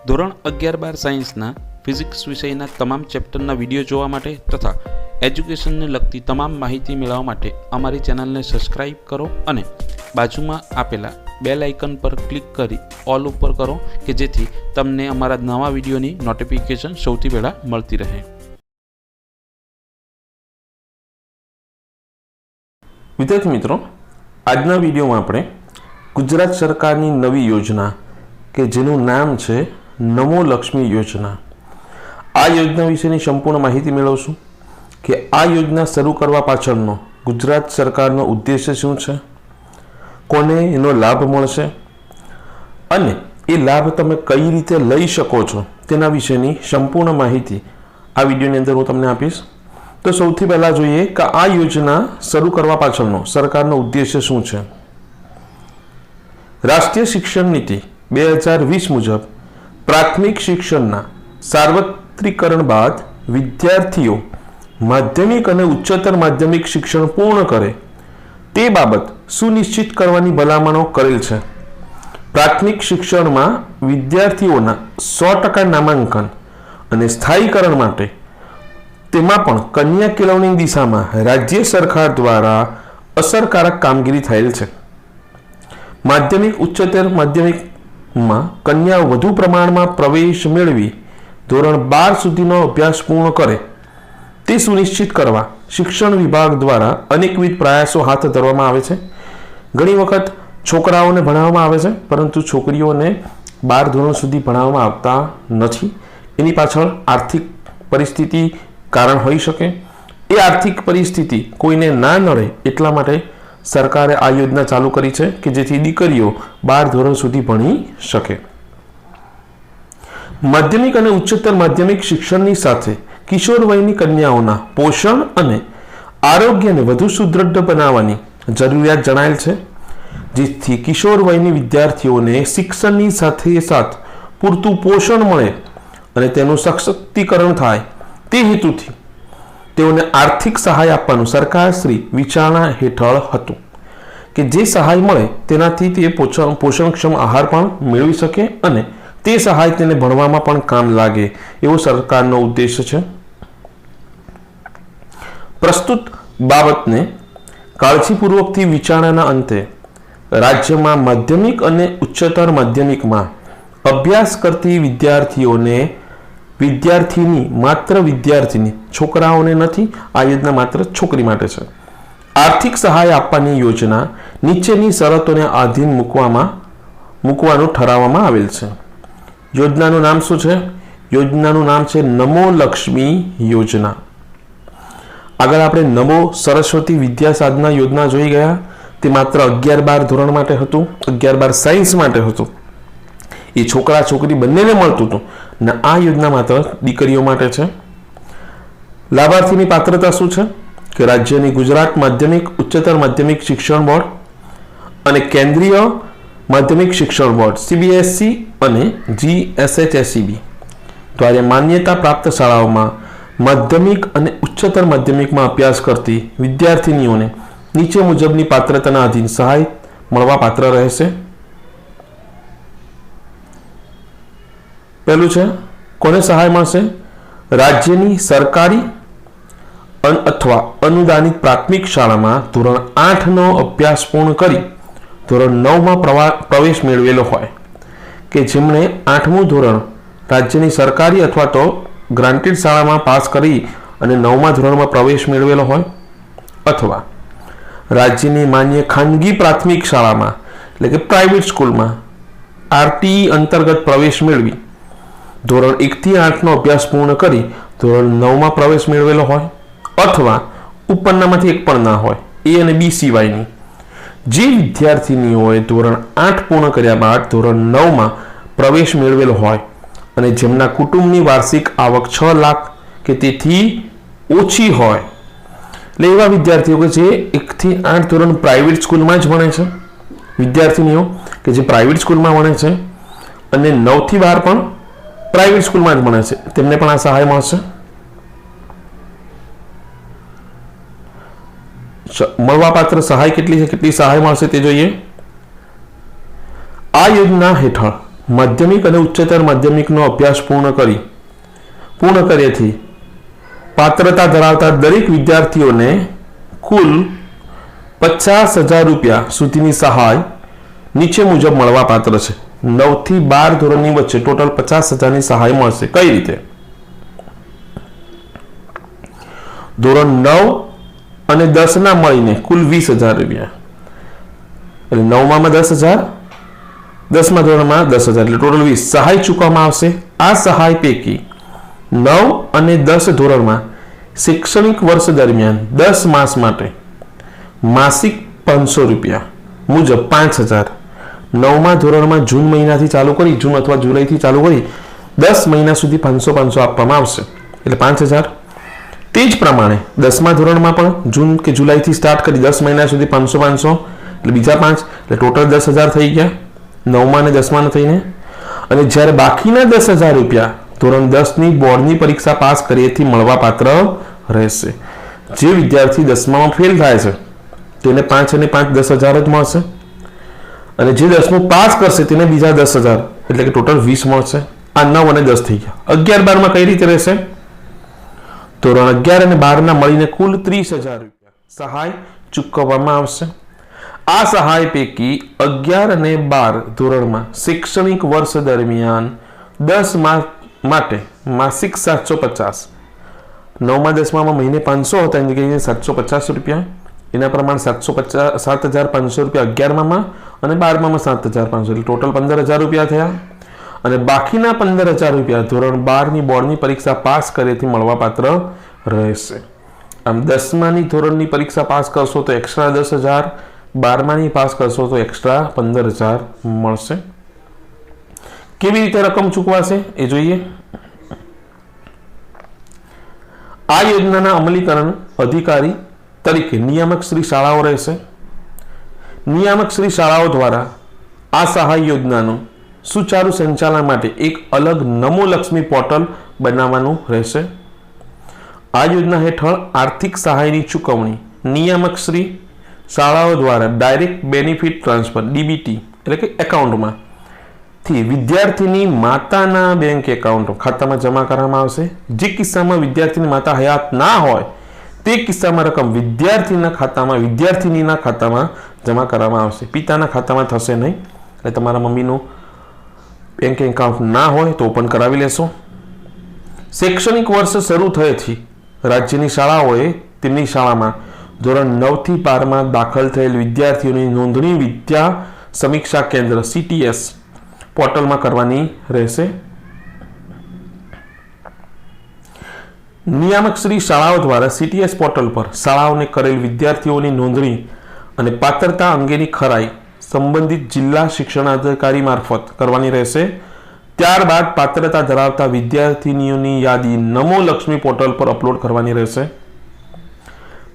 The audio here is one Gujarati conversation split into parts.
ધોરણ 11-12 સાયન્સના ફિઝિક્સ વિષયના તમામ ચેપ્ટરના વિડીયો જોવા માટે તથા એજ્યુકેશનને લગતી તમામ માહિતી મેળવવા માટે અમારી ચેનલને સબસ્ક્રાઇબ કરો અને બાજુમાં આપેલા બેલ આઇકન પર ક્લિક કરી ઓલ ઉપર કરો કે જેથી તમને અમારા નવા વિડીયોની નોટિફિકેશન સૌથી પહેલાં મળતી રહે। વિદ્યાર્થી મિત્રો, આજના વિડીયોમાં આપણે ગુજરાત સરકારની નવી યોજના કે જેનું નામ છે નમો લક્ષ્મી યોજના, આ યોજના વિશેની સંપૂર્ણ માહિતી મેળવશું કે આ યોજના શરૂ કરવા પાછળનો ગુજરાત સરકારનો ઉદ્દેશ્ય શું છે, કોને એનો લાભ મળશે અને એ લાભ તમે કઈ રીતે લઈ શકો છો તેના વિશેની સંપૂર્ણ માહિતી આ વિડીયોની અંદર હું તમને આપીશ। તો સૌથી પહેલાં જોઈએ કે આ યોજના શરૂ કરવા પાછળનો સરકારનો ઉદ્દેશ્ય શું છે। રાષ્ટ્રીય શિક્ષણ નીતિ 2020 મુજબ પ્રાથમિક શિક્ષણના સાર્વત્રિકરણ બાદ વિદ્યાર્થીઓ માધ્યમિક અને ઉચ્ચતર માધ્યમિક શિક્ષણ પૂર્ણ કરે તે બાબત સુનિશ્ચિત કરવાની ભલામણો કરેલ છે। પ્રાથમિક શિક્ષણમાં વિદ્યાર્થીઓના 100% નામાંકન અને સ્થાયીકરણ માટે તેમાં પણ કન્યા કેળવણી દિશામાં રાજ્ય સરકાર દ્વારા અસરકારક કામગીરી થયેલ છે। માધ્યમિક ઉચ્ચતર માધ્યમિકમાં કન્યાઓ વધુ પ્રમાણમાં પ્રવેશ મેળવી ધોરણ 12 સુધીનો અભ્યાસ પૂર્ણ કરે તે સુનિશ્ચિત કરવા શિક્ષણ વિભાગ દ્વારા અનેકવિધ પ્રયાસો હાથ ધરવામાં આવે છે। ઘણી વખત છોકરાઓને ભણાવવામાં આવે છે પરંતુ છોકરીઓને 12 ધોરણ સુધી ભણાવવામાં આવતા નથી। એની પાછળ આર્થિક પરિસ્થિતિ કારણ હોઈ શકે। એ આર્થિક પરિસ્થિતિ કોઈને ના નડે એટલા માટે સરકારે આ યોજના ચાલુ કરી છે કે જેથી દીકરીઓ 12 ધોરણ સુધી ભણી શકે। માધ્યમિક અને ઉચ્ચતર માધ્યમિક શિક્ષણની સાથે કિશોર વયની કન્યાઓના પોષણ અને આરોગ્યને વધુ સુદૃઢ બનાવવાની જરૂરિયાત જણાયેલ છે, જેથી કિશોર વયની વિદ્યાર્થીઓને શિક્ષણની સાથે સાથ પૂરતું પોષણ મળે અને તેનું સશક્તિકરણ થાય તે હેતુથી તેઓને આર્થિક સહાય આપવાનું સરકારશ્રી વિચારણા હેઠળ હતું કે જે સહાય મળે તેનાથી તે પોષણક્ષમ આહાર પણ મેળવી શકે અને તે સહાય તેને ભણવામાં પણ કામ લાગે એવો સરકારનો ઉદ્દેશ છે। પ્રસ્તુત બાબતને કાળજીપૂર્વકથી વિચારણાના અંતે રાજ્યમાં માધ્યમિક અને ઉચ્ચતર માધ્યમિકમાં અભ્યાસ કરતી વિદ્યાર્થીની માત્ર વિદ્યાર્થીની, છોકરાઓને નથી, આ યોજના માત્ર છોકરી માટે છે, આર્થિક સહાય આપવાની યોજના નીચેની શરતોને આધીન મૂકવાનું ઠરાવવામાં આવેલ છે। યોજનાનું નામ શું છે? યોજનાનું નામ છે નમો લક્ષ્મી યોજના। આગળ આપણે નમો સરસ્વતી વિદ્યા સાધના યોજના જોઈ ગયા, તે માત્ર 11-12 ધોરણ માટે હતું, 11-12 સાયન્સ માટે હતું, એ છોકરા છોકરી બંનેને મળતું હતું ને આ યોજના માત્ર દીકરીઓ માટે છે। લાભાર્થીની પાત્રતા શું છે કે રાજ્યની ગુજરાત માધ્યમિક ઉચ્ચતર માધ્યમિક શિક્ષણ બોર્ડ અને કેન્દ્રીય માધ્યમિક શિક્ષણ બોર્ડ CBSE અને GSHSEB દ્વારા માન્યતા પ્રાપ્ત શાળાઓમાં માધ્યમિક અને ઉચ્ચતર માધ્યમિકમાં અભ્યાસ કરતી વિદ્યાર્થીનીઓને નીચે મુજબની પાત્રતાના આધીન સહાય મળવા પાત્ર રહેશે। પહેલું છે કોને સહાય મળશે? રાજ્યની સરકારી અથવા અનુદાનિત પ્રાથમિક શાળામાં ધોરણ 8નો અભ્યાસ પૂર્ણ કરી ધોરણ 9માં પ્રવેશ મેળવેલો હોય કે જેમણે 8મું ધોરણ રાજ્યની સરકારી અથવા તો ગ્રાન્ટેડ શાળામાં પાસ કરી અને 9મા ધોરણમાં પ્રવેશ મેળવેલો હોય, અથવા રાજ્યની માન્ય ખાનગી પ્રાથમિક શાળામાં એટલે કે પ્રાઇવેટ સ્કૂલમાં RTE અંતર્ગત પ્રવેશ મેળવી ધોરણ 1થી 8નો અભ્યાસ પૂર્ણ કરી ધોરણ 9માં પ્રવેશ મેળવેલો હોય, અથવા ઉપરનામાંથી એક પણ ના હોય, A અને B સિવાયની જે વિદ્યાર્થીનીઓએ ધોરણ 8 પૂર્ણ કર્યા બાદ ધોરણ 9માં પ્રવેશ મેળવેલો હોય અને જેમના કુટુંબની વાર્ષિક આવક 6 લાખ કે તેથી ઓછી હોય, એટલે એવા વિદ્યાર્થીઓ કે જે 1થી 8 ધોરણ પ્રાઇવેટ સ્કૂલમાં જ ભણે છે, વિદ્યાર્થીનીઓ કે જે પ્રાઇવેટ સ્કૂલમાં ભણે છે અને 9થી 12 પણ પ્રાઇવેટ સ્કૂલમાં જ ભણે છે, તેમને પણ આ સહાય મળશે। મળવાપાત્ર સહાય કેટલી છે, કેટલી સહાય મળશે તે જોઈએ। આ યોજના હેઠળ માધ્યમિક અને ઉચ્ચતર માધ્યમિકનો અભ્યાસ પૂર્ણ કર્યાથી પાત્રતા ધરાવતા દરેક વિદ્યાર્થીઓને કુલ 50,000 રૂપિયા સુધીની સહાય નીચે મુજબ મળવા પાત્ર છે. 9 થી 12 ધોરણની વચ્ચે ટોટલ 50,000ની સહાય મળશે. કઈ રીતે? ધોરણ 9 અને 10 ના મળીને કુલ 20,000 રૂપિયા, એટલે 9માં 10,000, 10મા ધોરણમાં 10,000, એટલે ટોટલ 20 સહાય ચૂકવવામાં આવશે. આ સહાય પૈકી 9 અને 10 ધોરણમાં શૈક્ષણિક વર્ષ દરમિયાન 10 માસ માટે માસિક 500 રૂપિયા મુજબ 5,000, 9મા ધોરણમાં જૂન મહિનાથી ચાલુ કરી, જૂન અથવા જુલાઈથી ચાલુ કરી 10 મહિના સુધી 500 આપવામાં આવશે, એટલે 5,000. તે જ પ્રમાણે 10મા ધોરણમાં પણ જૂન કે જુલાઈથી સ્ટાર્ટ કરી 10 મહિના સુધી 500 એટલે બીજા 5, એટલે ટોટલ 10,000 થઈ ગયા 9મા અને 10મા થઈને. અને જ્યારે બાકીના 10,000 રૂપિયા ધોરણ 10ની બોર્ડની પરીક્ષા પાસ કરીએથી મળવા પાત્ર રહેશે. જે વિદ્યાર્થી 10મામાં ફેલ થાય છે તેને 5 અને 5 10,000 જ મળશે, અને જે 10મું પાસ કરશે તેને બીજા 10,000, એટલે કે ટોટલ 20 મળશે. આ 9 અને 10 થઈ ગયા. 11 12માં કઈ રીતે રહેશે? ધોરણ 11 અને 12ના મળીને કુલ 30,000 રૂપિયા સહાય ચૂકવવામાં આવશે. આ સહાય પૈકી 11 અને 12 ધોરણમાં શૈક્ષણિક વર્ષ દરમિયાન 10 માસ માટે માસિક 750, 9માં 10માં મહિને 500 હતા એની જગ્યાએ 750 રૂપિયા, એના પ્રમાણે 7,500 રૂપિયા 11માં અને 12માં 7,500, એટલે ટોટલ 15,000 રૂપિયા થયા. અને બાકીના 15,000 રૂપિયા ધોરણ 12ની બોર્ડની પરીક્ષા પાસ કર્યાથી મળવા પાત્ર રહેશે. આમ 10માની ધોરણની પરીક્ષા પાસ કરશો તો એક્સ્ટ્રા 10,000, 12માની પાસ કરશો તો એક્સ્ટ્રા 15,000 મળશે. કેવી રીતે રકમ ચૂકવાશે એ જોઈએ. આ યોજનાના અમલીકરણ અધિકારી તરીકે નિયામક શ્રી શાળાઓ રહેશે. નિયામક શ્રી શાળાઓ દ્વારા આ સહાય યોજનાનું સુચારુ સંચાલન માટે એક અલગ નમો લક્ષ્મી પોર્ટલ બનાવવાનું રહેશે. આ યોજના હેઠળ આર્થિક સહાયની ચૂકવણી નિયામક શ્રી શાળાઓ દ્વારા ડાયરેક્ટ બેનિફિટ ટ્રાન્સફર DBT એટલે કે એકાઉન્ટમાં થી વિદ્યાર્થીની માતાના બેંક એકાઉન્ટ ખાતામાં જમા કરવામાં આવશે. જે કિસ્સામાં વિદ્યાર્થીની માતા હયાત ના હોય તે કિસ્સામાં રકમ વિદ્યાર્થીનીના ખાતામાં જમા કરવામાં આવશે. પિતાના ખાતામાં થશે નહીં, એટલે તમારા મમ્મીનું બેંક એકાઉન્ટ ના હોય તો ઓપન કરાવી લેશો. શૈક્ષણિક વર્ષ શરૂ થયેથી રાજ્યની શાળાઓએ તેમની શાળામાં ધોરણ 9 થી 12માં દાખલ થયેલ વિદ્યાર્થીઓની નોંધણી વિદ્યા સમીક્ષા કેન્દ્ર CTS પોર્ટલમાં કરવાની રહેશે. નિયામક શ્રી શાળાઓ દ્વારા CTS પોર્ટલ પર શાળાઓને કરેલ વિદ્યાર્થીઓની નોંધણી અને પાત્રતા અંગેની ખરાઈ સંબંધિત જિલ્લા શિક્ષણાધિકારી મારફત કરવાની રહેશે. ત્યારબાદ પાત્રતા ધરાવતા વિદ્યાર્થીનીઓની યાદી નમો લક્ષ્મી પોર્ટલ પર અપલોડ કરવાની રહેશે.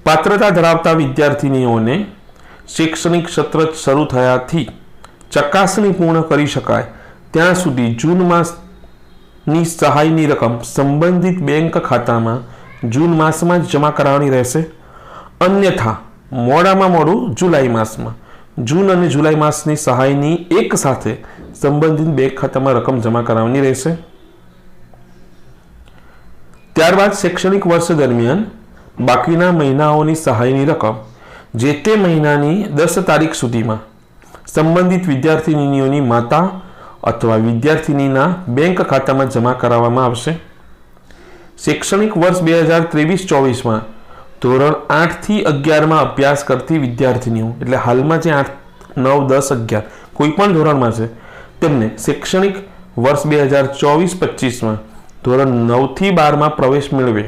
પાત્રતા ધરાવતા વિદ્યાર્થીનીઓને શૈક્ષણિક સત્ર શરૂ થયાથી ચકાસણી પૂર્ણ કરી શકાય ત્યાં સુધી જૂન માસની સહાયની રકમ સંબંધિત બેંક ખાતામાં જૂન માસમાં જ જમા કરાવવાની રહેશે. અન્યથા મોડામાં મોડું જુલાઈ માસમાં જૂન અને જુલાઈ માસની સહાયની એક સાથે સંબંધિત બેંક ખાતામાં રકમ જમા કરાવવાની રહેશે. ત્યારબાદ શૈક્ષણિક વર્ષ દરમિયાન બાકીના મહિનાઓની સહાયની રકમ જે તે મહિનાની 10 તારીખ સુધીમાં સંબંધિત વિદ્યાર્થીનીઓની માતા અથવા વિદ્યાર્થીનીના બેંક ખાતામાં જમા કરાવવામાં આવશે. શૈક્ષણિક વર્ષ 2023-24માં ધોરણ 8 થી 11માં અભ્યાસ કરતી વિદ્યાર્થીનીઓ, એટલે હાલમાં જે 8, 9, 10, 11 કોઈ પણ ધોરણમાં છે તેમને શૈક્ષણિક વર્ષ 2024-25માં ધોરણ 9 થી 12માં પ્રવેશ મેળવે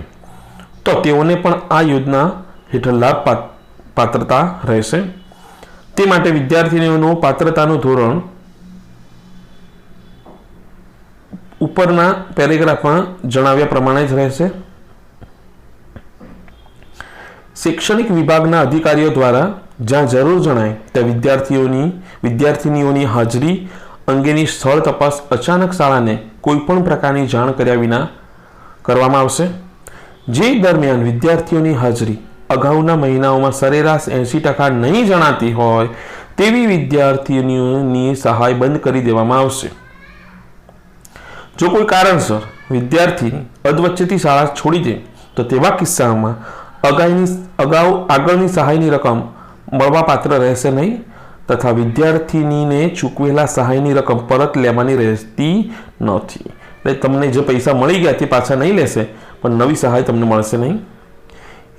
તો તેઓને પણ આ યોજના હેઠળ લાભ પાત્રતા રહેશે. તે માટે વિદ્યાર્થીનીઓનું પાત્રતાનું ધોરણ ઉપરના પેરેગ્રાફમાં જણાવ્યા પ્રમાણે જ રહેશે. શૈક્ષણિક વિભાગના અધિકારીઓ દ્વારા જ્યાં જરૂર જણાય ત્યાં વિદ્યાર્થીનીઓની હાજરી અંગેની સ્થળ તપાસ અચાનક શાળાને કોઈપણ પ્રકારની જાણ કર્યા વિના કરવામાં આવશે. જે દરમિયાન વિદ્યાર્થીઓની હાજરી અગાઉના મહિનાઓમાં સરેરાશ 80% નહીં જણાતી હોય તેવી વિદ્યાર્થીઓની સહાય બંધ કરી દેવામાં આવશે. જો કોઈ કારણસર વિદ્યાર્થી અધવચ્ચેથી શાળા છોડી દે તો તેવા કિસ્સામાં આગળની સહાયની રકમ મળવાપાત્ર રહેશે નહીં તથા વિદ્યાર્થીનીને ચૂકવેલા સહાયની રકમ પરત લેવાની રહેતી નથી. એટલે તમને જે પૈસા મળી ગયા તે પાછા નહીં લેશે, પણ નવી સહાય તમને મળશે નહીં.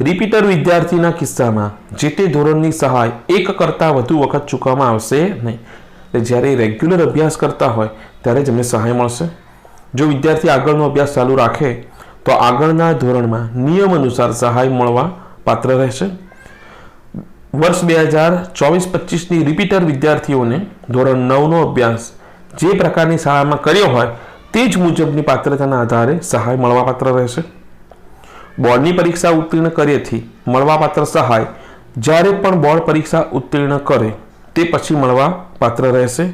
રિપીટર વિદ્યાર્થીના કિસ્સામાં જે તે ધોરણની સહાય એક કરતાં વધુ વખત ચૂકવવામાં આવશે નહીં. એટલે જ્યારે રેગ્યુલર અભ્યાસ કરતા હોય ત્યારે જ એમને સહાય મળશે. જો વિદ્યાર્થી આગળનો અભ્યાસ ચાલુ રાખે તો આગળના ધોરણમાં નિયમ અનુસાર સહાય મળવા પાત્ર રહેશે. વર્ષ 2024-25ની રિપીટર વિદ્યાર્થીઓને ધોરણ 9નો અભ્યાસ જે પ્રકારની શાળામાં કર્યો હોય તે જ મુજબની પાત્રતાના આધારે સહાય મળવાપાત્ર રહેશે. બોર્ડની પરીક્ષા ઉત્તીર્ણ કર્યેથી મળવાપાત્ર સહાય જ્યારે પણ બોર્ડ પરીક્ષા ઉત્તીર્ણ કરે તે પછી મળવાપાત્ર રહેશે.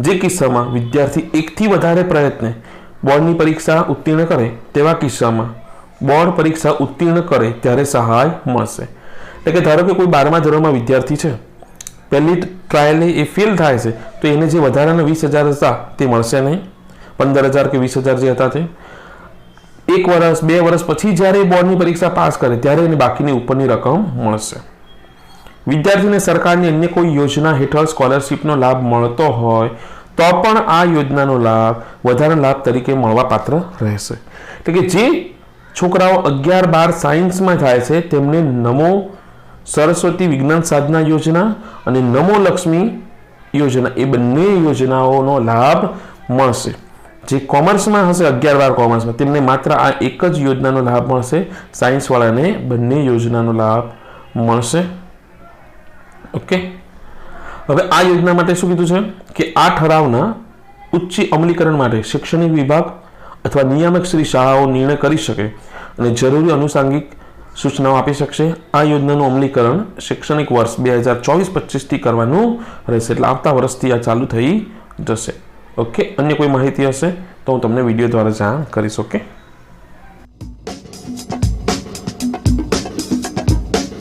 જે કિસ્સામાં વિદ્યાર્થી એકથી વધારે પ્રયત્ને બોર્ડની પરીક્ષા ઉત્તીર્ણ કરે તેવા કિસ્સામાં બોર્ડ પરીક્ષા ઉત્તીર્ણ કરે ત્યારે સહાય મળશે. એટલે કે ધારો કે કોઈ 12મા ધોરણમાં વિદ્યાર્થી છે, પહેલી ટ્રાયલે એ ફેલ થાય છે તો એને જે વધારાના 20,000 હતા તે મળશે નહીં. 15,000 કે 20,000 જે હતા તે 1 વર્ષ 2 વર્ષ પછી જ્યારે બોર્ડની પરીક્ષા પાસ કરે ત્યારે એને બાકીની ઉપરની રકમ મળશે. વિદ્યાર્થીને સરકારની અન્ય કોઈ યોજના હેઠળ સ્કોલરશીપનો લાભ મળતો હોય તો પણ આ યોજનાનો લાભ વધારાના લાભ તરીકે મળવાપાત્ર રહેશે. એટલે કે જે છોકરાઓ 11-12 સાયન્સમાં થાય છે તેમને નમો સરસ્વતી વિજ્ઞાન સાધના યોજના અને નમો લક્ષ્મી યોજના એ બંને યોજનાઓનો લાભ મળશે. જે કોમર્સમાં હશે 11-12 કોમર્સમાં તેમને માત્ર આ એક જ યોજનાનો લાભ મળશે. સાયન્સવાળાને બંને યોજનાનો લાભ મળશે. ઓકે, હવે આ યોજના માટે શું કીધું છે કે આ ઠરાવના ઉચ્ચ અમલીકરણ માટે શૈક્ષણિક વિભાગ અથવા નિયામક શ્રી શાળાઓ નિર્ણય કરી શકે અને જરૂરી અનુષાંગિક સૂચનાઓ આપી શકશે. આ યોજનાનું અમલીકરણ શૈક્ષણિક વર્ષ 2024-25થી કરવાનું રહેશે. એટલે આવતા વર્ષથી આ ચાલુ થઈ જશે. ઓકે, અન્ય કોઈ માહિતી હશે તો હું તમને વિડીયો દ્વારા જાણ કરીશ. ઓકે.